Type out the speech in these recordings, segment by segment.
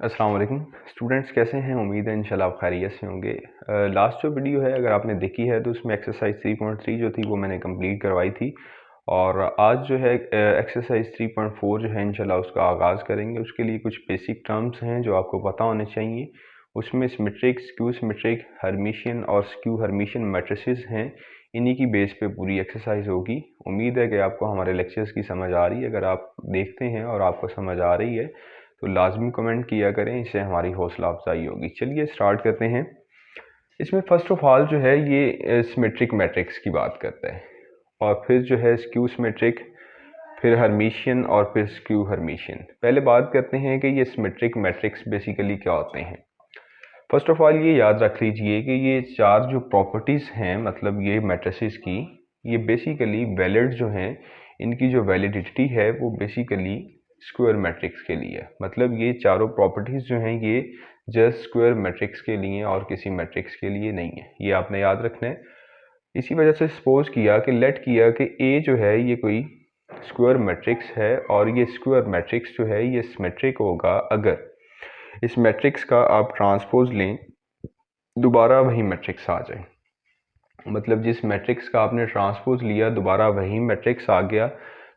अस्सलाम वालेकुम स्टूडेंट्स, कैसे हैं? उम्मीद है इंशाल्लाह आप खैरियत से होंगे। लास्ट जो वीडियो है अगर आपने देखी है तो उसमें एक्सरसाइज 3.3 जो थी वो मैंने कंप्लीट करवाई थी। और आज जो है एक्सरसाइज 3.4 जो है इंशाल्लाह उसका आगाज़ करेंगे। उसके लिए कुछ बेसिक टर्म्स हैं जो आपको पता होने चाहिए। उसमें सिमेट्रिक, स्क्यू सिमेट्रिक, हर्मिशियन और स्क्यू हर्मिशियन मैट्रिसेस हैं। इन्हीं की बेस पे पूरी एक्सरसाइज होगी। उम्मीद है कि आपको हमारे लेक्चर्स की समझ आ रही है। अगर आप देखते हैं और आपको समझ आ रही है तो लाजमी कमेंट किया करें, इससे हमारी हौसला अफजाई होगी। चलिए स्टार्ट करते हैं। इसमें फर्स्ट ऑफ ऑल जो है ये सिमेट्रिक मैट्रिक्स की बात करता है, और फिर जो है स्क्यू सिमेट्रिक, फिर हर्मिशियन और फिर स्क्यू हर्मिशियन। पहले बात करते हैं कि ये सिमेट्रिक मैट्रिक्स बेसिकली क्या होते हैं। फर्स्ट ऑफ ऑल ये याद रख लीजिए कि ये चार जो प्रॉपर्टीज़ हैं, मतलब ये मैट्रिसेस की, ये बेसिकली वैलिड जो हैं, इनकी जो वैलिडिटी है वो बेसिकली स्क्वायर मैट्रिक्स के लिए है। मतलब ये चारों प्रॉपर्टीज़ जो हैं ये जस्ट स्क्वायर मैट्रिक्स के लिए और किसी मैट्रिक्स के लिए नहीं है, ये आपने याद रखना है। इसी वजह से सपोज किया कि लेट किया कि ए जो है ये कोई स्क्वायर मैट्रिक्स है, और ये स्क्वायर मैट्रिक्स जो है ये सिमेट्रिक होगा अगर इस मैट्रिक्स का आप ट्रांसपोज लें, दोबारा वही मैट्रिक्स आ जाए। मतलब जिस मैट्रिक्स का आपने ट्रांसपोज लिया दोबारा वही मैट्रिक्स आ गया,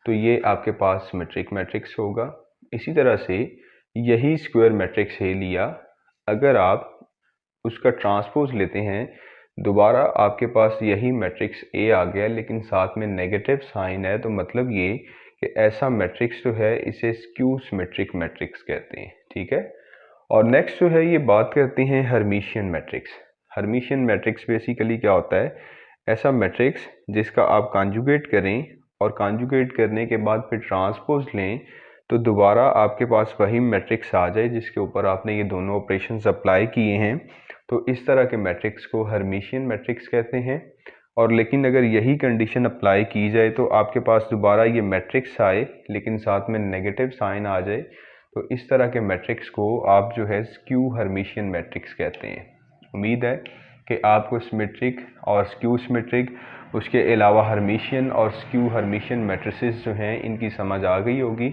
तो ये आपके पास सिमेट्रिक मैट्रिक्स होगा। इसी तरह से यही स्क्वायर मैट्रिक्स है लिया, अगर आप उसका ट्रांसपोज लेते हैं दोबारा आपके पास यही मैट्रिक्स ए आ गया, लेकिन साथ में नेगेटिव साइन है, तो मतलब ये कि ऐसा मैट्रिक्स जो है इसे स्क्यू सिमेट्रिक मैट्रिक्स कहते हैं। ठीक है। और नेक्स्ट जो है ये बात करते हैं Hermitian matrix. Hermitian matrix basically क्या होता है? ऐसा मैट्रिक्स जिसका आप कॉन्जुगेट करें और कॉन्जुगेट करने के बाद फिर ट्रांसपोज लें, तो दोबारा आपके पास वही मैट्रिक्स आ जाए जिसके ऊपर आपने ये दोनों ऑपरेशंस अप्लाई किए हैं। तो इस तरह के मैट्रिक्स को हर्मिशियन मैट्रिक्स कहते हैं। और लेकिन अगर यही कंडीशन अप्लाई की जाए तो आपके पास दोबारा ये मैट्रिक्स आए लेकिन साथ में नेगेटिव साइन आ जाए, तो इस तरह के मैट्रिक्स को आप जो है स्क्यू हर्मिशियन मैट्रिक्स कहते हैं। उम्मीद है कि आपको सिमेट्रिक और स्क्यू सिमेट्रिक, उसके अलावा हर्मिशियन और स्क्यू हर्मिशियन मैट्रिसेस जो हैं इनकी समझ आ गई होगी।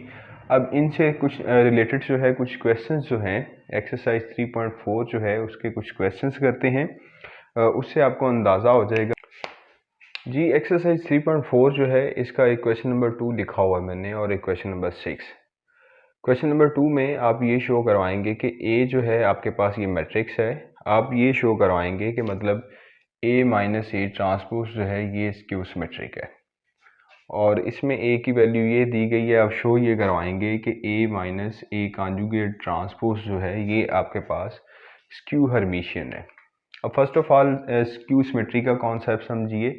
अब इनसे कुछ रिलेटेड जो है कुछ क्वेश्चंस जो हैं, एक्सरसाइज 3.4 जो है उसके कुछ क्वेश्चंस करते हैं, उससे आपको अंदाज़ा हो जाएगा। जी, एक्सरसाइज 3.4 जो है इसका एक क्वेश्चन नंबर 2 लिखा हुआ है मैंने और एक क्वेश्चन नंबर 6। क्वेश्चन नंबर 2 में आप ये शो करवाएंगे कि ए जो है आपके पास ये मैट्रिक्स है। आप ये शो करवाएंगे कि मतलब ए माइनस ए ट्रांसपोज जो है ये स्क्यू सिमेट्रिक है, और इसमें ए की वैल्यू ये दी गई है। आप शो ये करवाएंगे कि ए माइनस ए कॉन्जुगेट ट्रांसपोज जो है ये आपके पास स्क्यू हर्मिशियन है। अब first of all skew symmetry का कॉन्सेप्ट समझिए।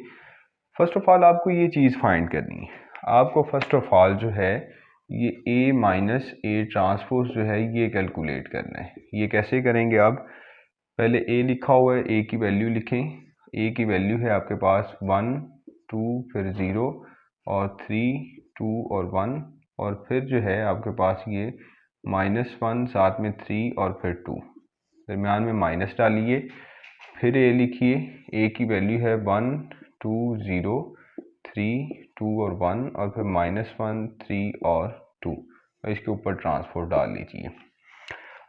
फर्स्ट ऑफ ऑल आपको ये चीज़ फाइंड करनी है। आपको फर्स्ट ऑफ ऑल जो है ये ए माइनस ए ट्रांसपोज जो है ये कैलकुलेट करना है। ये कैसे करेंगे आप? पहले ए लिखा हुआ है, ए की वैल्यू लिखें। ए की वैल्यू है आपके पास 1 2 फिर 0 और 3 2 और 1, और फिर जो है आपके पास ये -1 साथ में 3 और फिर 2, दरम्यान में माइनस डालिए। फिर ए लिखिए, ए की वैल्यू है 1 2 0 3 2 और 1, और फिर -1 3 और 2, और इसके ऊपर ट्रांसपोर्ट डाल लीजिए।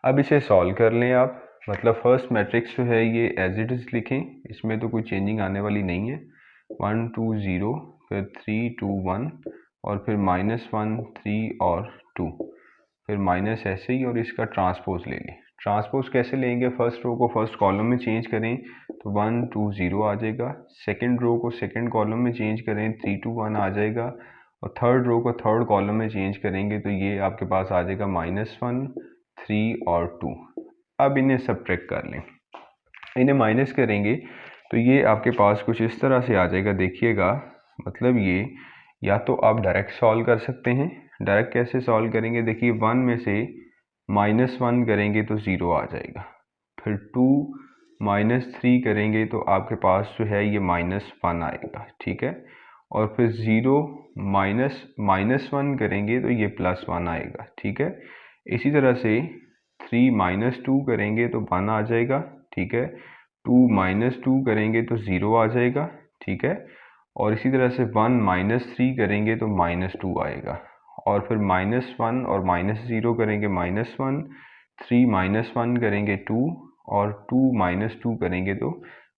अब इसे सॉल्व कर लें आप। मतलब फर्स्ट मैट्रिक्स जो है ये एज इट इज़ लिखें, इसमें तो कोई चेंजिंग आने वाली नहीं है। 1 2 0 फिर 3 2 1 और फिर -1 3 और 2, फिर माइनस ऐसे ही, और इसका ट्रांसपोज ले लें। ट्रांसपोज कैसे लेंगे? फर्स्ट रो को फर्स्ट कॉलम में चेंज करें तो 1 2 0 आ जाएगा। सेकंड रो को सेकंड कॉलम में चेंज करें 3 2 1 आ जाएगा, और थर्ड रो को थर्ड कॉलम में चेंज करेंगे तो ये आपके पास आ जाएगा -1 3 और 2। अब इन्हें सब्ट्रैक्ट कर लें, इन्हें माइनस करेंगे तो ये आपके पास कुछ इस तरह से आ जाएगा। देखिएगा, मतलब ये या तो आप डायरेक्ट सॉल्व कर सकते हैं। डायरेक्ट कैसे सॉल्व करेंगे? देखिए, 1 में से -1 करेंगे तो 0 आ जाएगा, फिर 2 -3 करेंगे तो आपके पास जो है ये -1 आएगा। ठीक है। और फिर 0 -1 करेंगे तो ये +1 आएगा। ठीक है। इसी तरह से 3 -2 करेंगे तो 1 आ जाएगा। ठीक है। 2 -2 करेंगे तो 0 आ जाएगा। ठीक है। और इसी तरह से 1 -3 करेंगे तो -2 आएगा, और फिर -1 और -0 करेंगे -1, 3 माइनस 1 करेंगे 2 और 2 माइनस 2 करेंगे तो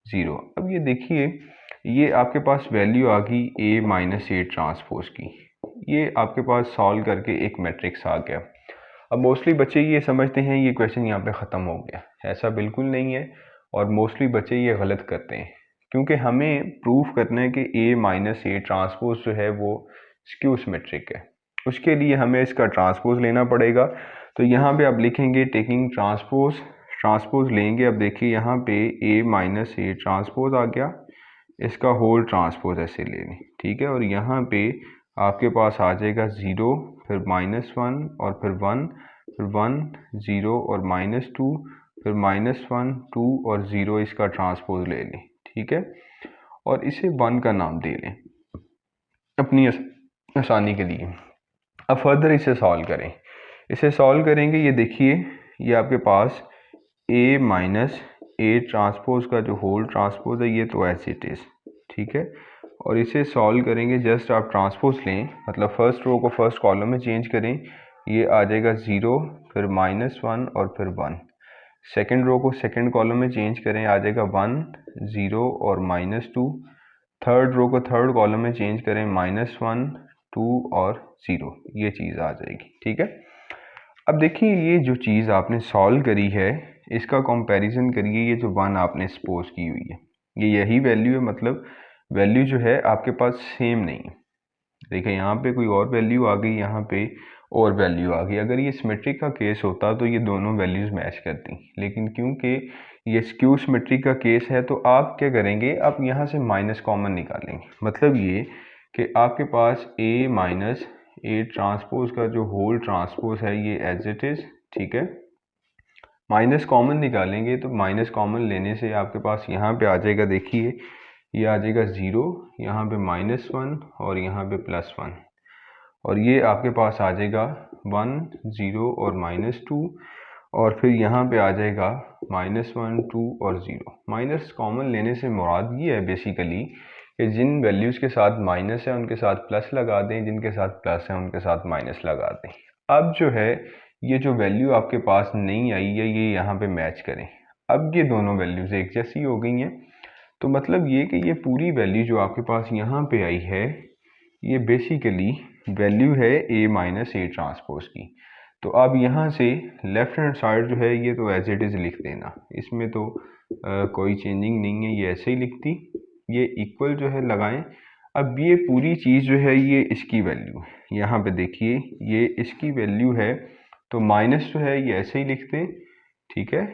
0। अब ये देखिए ये आपके पास वैल्यू आ गई A माइनस ए ट्रांसपोज की। ये आपके पास सॉल्व करके एक मैट्रिक्स आ गया। अब मोस्टली बच्चे ये समझते हैं ये क्वेश्चन यहाँ पे ख़त्म हो गया, ऐसा बिल्कुल नहीं है। और मोस्टली बच्चे ये गलत करते हैं क्योंकि हमें प्रूफ करना है कि A माइनस ए ट्रांसपोज जो है वो स्क्यू सिमेट्रिक है। उसके लिए हमें इसका ट्रांसपोज लेना पड़ेगा। तो यहाँ पे आप लिखेंगे टेकिंग ट्रांसपोज लेंगे। अब देखिए यहाँ पे A माइनस ए ट्रांसपोज आ गया, इसका होल ट्रांसपोज ऐसे ले लें, ठीक है। और यहाँ पे आपके पास आ जाएगा 0, फिर -1 और फिर 1, फिर 1 0 और -2, फिर -1 2 और 0, इसका ट्रांसपोज ले लें, ठीक है। और इसे 1 का नाम दे लें अपनी आसानी के लिए। अब फर्दर इसे सॉल्व करें। इसे सॉल्व करेंगे, ये देखिए ये आपके पास A माइनस ए ट्रांसपोज का जो होल ट्रांसपोज है ये तो एज इट इज़, ठीक है। और इसे सॉल्व करेंगे, जस्ट आप ट्रांसपोज लें, मतलब फर्स्ट रो को फर्स्ट कॉलम में चेंज करें, ये आ जाएगा 0, फिर -1 और फिर 1। सेकंड रो को सेकंड कॉलम में चेंज करें, आ जाएगा 1 0 और -2। थर्ड रो को थर्ड कॉलम में चेंज करें, -1 2 और 0, ये चीज़ आ जाएगी, ठीक है। अब देखिए ये जो चीज़ आपने सॉल्व करी है इसका कंपैरिजन करिए, ये जो 1 आपने सपोज की हुई है ये यही वैल्यू है, मतलब वैल्यू जो है आपके पास सेम नहीं है। देखिए यहाँ पे कोई और वैल्यू आ गई, यहाँ पे और वैल्यू आ गई। अगर ये सिमेट्रिक का केस होता तो ये दोनों वैल्यूज़ मैच करती, लेकिन क्योंकि ये स्क्यू सिमेट्रिक का केस है तो आप क्या करेंगे, आप यहाँ से माइनस कॉमन निकालेंगे। मतलब ये कि आपके पास A माइनस ए ट्रांसपोज का जो होल ट्रांसपोज है ये एज इट इज़, ठीक है। माइनस कॉमन निकालेंगे तो माइनस कॉमन लेने से आपके पास यहाँ पे आ जाएगा, देखिए ये आ जाएगा 0, यहाँ पे -1 और यहाँ पे +1, और ये आपके पास आ जाएगा 1 0 और -2, और फिर यहाँ पे आ जाएगा -1 2 और 0। माइनस कॉमन लेने से मुराद ये है बेसिकली कि जिन वैल्यूज़ के साथ माइनस है उनके साथ प्लस लगा दें, जिनके साथ प्लस है उनके साथ माइनस लगा दें। अब जो है ये जो वैल्यू आपके पास नहीं आई है ये यहाँ पे मैच करें। अब ये दोनों वैल्यूज़ एक जैसी हो गई हैं, तो मतलब ये कि ये पूरी वैल्यू जो आपके पास यहाँ पे आई है ये बेसिकली वैल्यू है A माइनस ए ट्रांसपोज की। तो अब यहाँ से लेफ्ट हैंड साइड जो है ये तो एज इट इज़ लिख देना, इसमें तो कोई चेंजिंग नहीं है, ये ऐसे ही लिखती, ये इक्वल जो है लगाएं। अब ये पूरी चीज़ जो है ये इसकी वैल्यू है, यहाँ पे देखिए ये इसकी वैल्यू है, तो माइनस जो है ये ऐसे ही लिखते, ठीक है।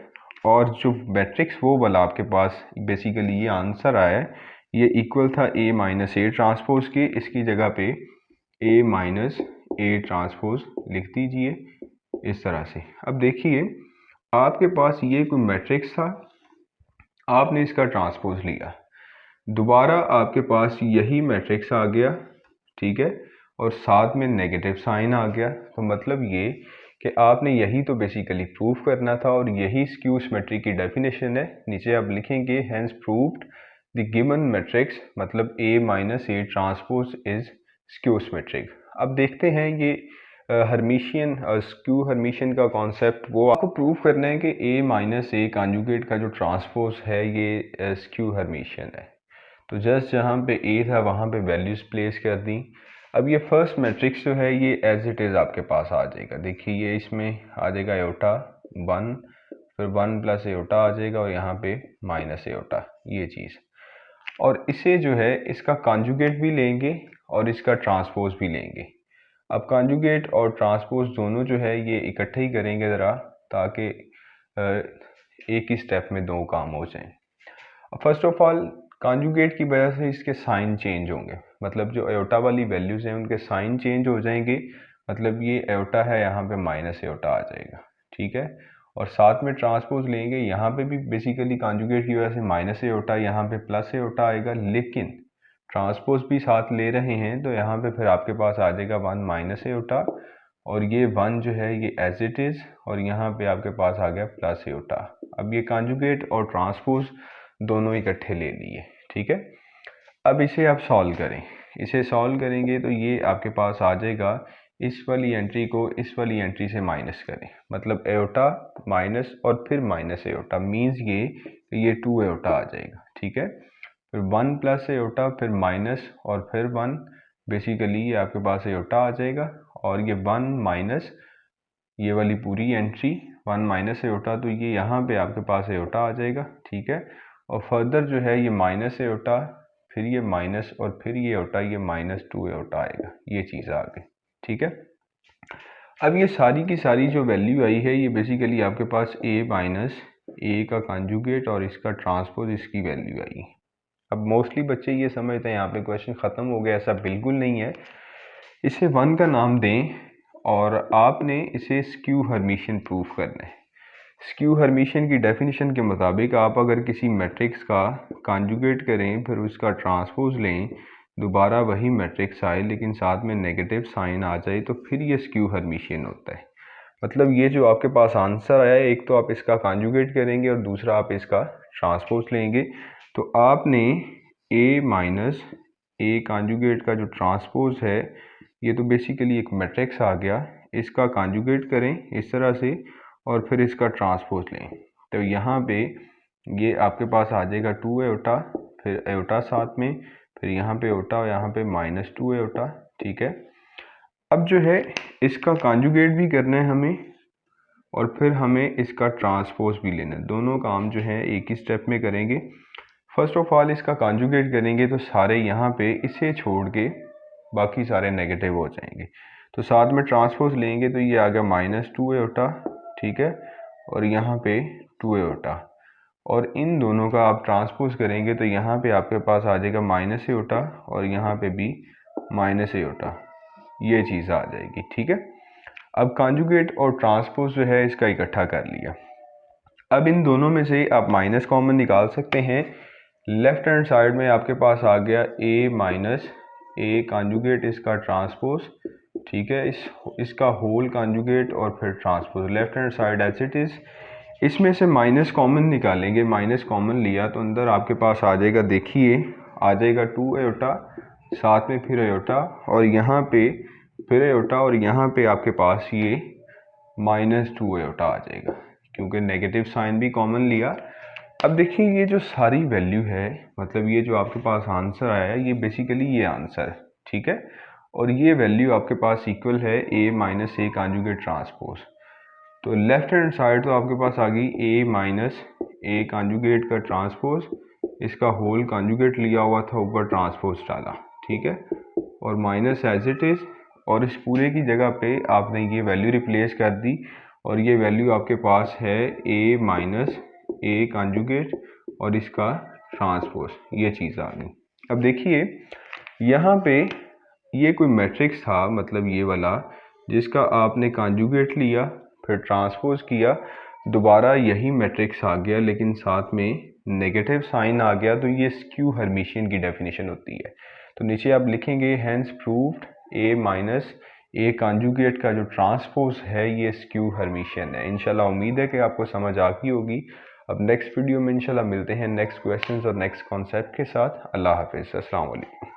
और जो मैट्रिक्स वो वाला आपके पास बेसिकली ये आंसर आया है ये इक्वल था A माइनस ए ट्रांसपोज के, इसकी जगह पे A माइनस ए ट्रांसपोज लिख दीजिए इस तरह से। अब देखिए आपके पास ये कोई मैट्रिक्स था, आपने इसका ट्रांसपोज लिया, दोबारा आपके पास यही मैट्रिक्स आ गया, ठीक है, और साथ में नेगेटिव साइन आ गया। तो मतलब ये कि आपने यही तो बेसिकली प्रूफ करना था, और यही स्क्यू सिमेट्री की डेफिनेशन है। नीचे आप लिखेंगे hence proved the given matrix, मतलब A minus A transpose is skew symmetric. अब देखते हैं ये हर्मिशियन स्क्यू हर्मिशियन का कॉन्सेप्ट, वो आपको प्रूफ करना है कि A माइनस ए कॉन्जुगेट का जो ट्रांसपोज है ये स्क्यू हर्मिशियन है। तो जस्ट जहाँ पे A था वहाँ पे वैल्यूज़ प्लेस कर दी। अब ये फर्स्ट मैट्रिक्स जो है ये एज इट इज़ आपके पास आ जाएगा, देखिए ये इसमें आ जाएगा एयोटा 1, फिर 1 प्लस एयोटा आ जाएगा और यहाँ पे माइनस एयोटा, ये चीज़। और इसे जो है इसका कॉन्जुगेट भी लेंगे और इसका ट्रांसपोज भी लेंगे। अब कॉन्जुगेट और ट्रांसपोज दोनों जो है ये इकट्ठे ही करेंगे ज़रा, ताकि एक ही स्टेप में दो काम हो जाएं। फर्स्ट ऑफ ऑल कॉन्जुगेट की वजह से इसके साइन चेंज होंगे, मतलब जो एयोटा वाली वैल्यूज़ हैं उनके साइन चेंज हो जाएंगे, मतलब ये एयोटा है यहाँ पे माइनस एयोटा आ जाएगा, ठीक है। और साथ में ट्रांसपोज लेंगे, यहाँ पे भी बेसिकली कॉन्जुगेट की वजह से माइनस एयोटा, यहाँ पे प्लस एयोटा आएगा, लेकिन ट्रांसपोज भी साथ ले रहे हैं तो यहाँ पे फिर आपके पास आ जाएगा 1 माइनस एयोटा, और ये 1 जो है ये एज इट इज़, और यहाँ पे आपके पास आ गया प्लस एयोटा। अब ये कॉन्जुगेट और ट्रांसपोज दोनों इकट्ठे ले लिए, ठीक है। अब इसे आप सॉल्व करें, इसे सॉल्व करेंगे तो ये आपके पास आ जाएगा इस वाली एंट्री को इस वाली एंट्री से माइनस करें, मतलब एयोटा माइनस और फिर माइनस एयोटा, मीन्स ये 2 एयोटा आ जाएगा, ठीक है। फिर 1 प्लस एयोटा, फिर माइनस और फिर 1, बेसिकली ये आपके पास एयोटा आ जाएगा। और ये 1 माइनस ये वाली पूरी एंट्री 1 माइनस एयोटा, तो ये यहाँ पे आपके पास एयोटा आ जाएगा, ठीक है। और फर्दर जो है ये माइनस एयोटा, फिर ये माइनस और फिर ये एयोटा, ये -2 एयोटा आएगा, ये चीज़ आ गई, ठीक है। अब ये सारी की सारी जो वैल्यू आई है ये बेसिकली आपके पास a माइनस ए का कंजुगेट और इसका ट्रांसपोज, इसकी वैल्यू आई। अब मोस्टली बच्चे ये समझते हैं यहाँ पे क्वेश्चन ख़त्म हो गया, ऐसा बिल्कुल नहीं है। इसे 1 का नाम दें और आपने इसे स्क्यू हर्मिशियन प्रूफ करना है। स्क्यू हर्मिशियन की डेफिनेशन के मुताबिक आप अगर किसी मैट्रिक्स का कॉन्जुगेट करें, फिर उसका ट्रांसपोज लें, दोबारा वही मैट्रिक्स आए लेकिन साथ में नेगेटिव साइन आ जाए, तो फिर ये स्क्यू हर्मिशियन होता है। मतलब ये जो आपके पास आंसर आया है, एक तो आप इसका कॉन्जुगेट करेंगे और दूसरा आप इसका ट्रांसपोज लेंगे। तो आपने a माइनस ए कॉन्जुगेट का जो ट्रांसपोज है, ये तो बेसिकली एक मैट्रिक्स आ गया, इसका कॉन्जुगेट करें इस तरह से और फिर इसका ट्रांसपोज लें, तो यहाँ पे ये आपके पास आ जाएगा 2 एयोटा, फिर एयोटा साथ में, फिर यहाँ पे एयोटा और यहाँ पे -2 एयोटा, ठीक है। अब जो है इसका कॉन्जुगेट भी करना है हमें और फिर हमें इसका ट्रांसपोज भी लेना है, दोनों काम जो है एक ही स्टेप में करेंगे। फर्स्ट ऑफ ऑल इसका कॉन्जुगेट करेंगे तो सारे यहाँ पे इसे छोड़ के बाकी सारे नेगेटिव हो जाएंगे, तो साथ में ट्रांसपोज लेंगे तो ये आ गया -2 एयोटा, ठीक है, और यहाँ पे 2 एयोटा, और इन दोनों का आप ट्रांसपोज करेंगे तो यहाँ पे आपके पास आ जाएगा माइनस एयोटा और यहाँ पे भी माइनस एयोटा, ये चीज़ आ जाएगी, ठीक है। अब कॉन्जुगेट और ट्रांसपोज जो है इसका इकट्ठा कर लिया। अब इन दोनों में से आप माइनस कॉमन निकाल सकते हैं। लेफ्ट हैंड साइड में आपके पास आ गया a माइनस ए कॉन्जुगेट इसका ट्रांसपोज, ठीक है, इसका होल कॉन्जुगेट और फिर transpose, left hand side as it is. इसमें से माइनस कॉमन निकालेंगे, माइनस कॉमन लिया तो अंदर आपके पास आ जाएगा, देखिए आ जाएगा 2 एयोटा, साथ में फिर एयोटा और यहाँ पे फिर एयोटा, और यहाँ पे आपके पास ये -2 एयोटा आ जाएगा क्योंकि नेगेटिव साइन भी कॉमन लिया। अब देखिए ये जो सारी वैल्यू है, मतलब ये जो आपके पास आंसर आया है, ये बेसिकली ये आंसर है, ठीक है। और ये वैल्यू आपके पास इक्वल है a minus A conjugate transpose. तो लेफ्ट हैंड साइड तो आपके पास आ गई a माइनस ए कॉन्जुगेट का ट्रांसपोज, इसका होल कॉन्जुगेट लिया हुआ था, ऊपर ट्रांसपोज डाला, ठीक है, और माइनस एज इट इज़, और इस पूरे की जगह पे आपने ये वैल्यू रिप्लेस कर दी और ये वैल्यू आपके पास है a माइनस ए कॉन्जुगेट और इसका ट्रांसपोज, ये चीज़ आ गई। अब देखिए यहाँ पे ये कोई मैट्रिक्स था, मतलब ये वाला, जिसका आपने कॉन्जुगेट लिया फिर ट्रांसपोज किया, दोबारा यही मैट्रिक्स आ गया लेकिन साथ में नेगेटिव साइन आ गया, तो ये स्क्यू हर्मिशियन की डेफिनेशन होती है। तो नीचे आप लिखेंगे hence proved a minus A conjugate का जो ट्रांसपोज है ये स्क्यू हर्मिशियन है। इंशाल्लाह उम्मीद है कि आपको समझ आ गई होगी। अब नेक्स्ट वीडियो में इंशाल्लाह मिलते हैं नेक्स्ट क्वेश्चंस और नेक्स्ट कॉन्सेप्ट के साथ। अल्लाह हाफिज़, अस्सलाम वालेकुम।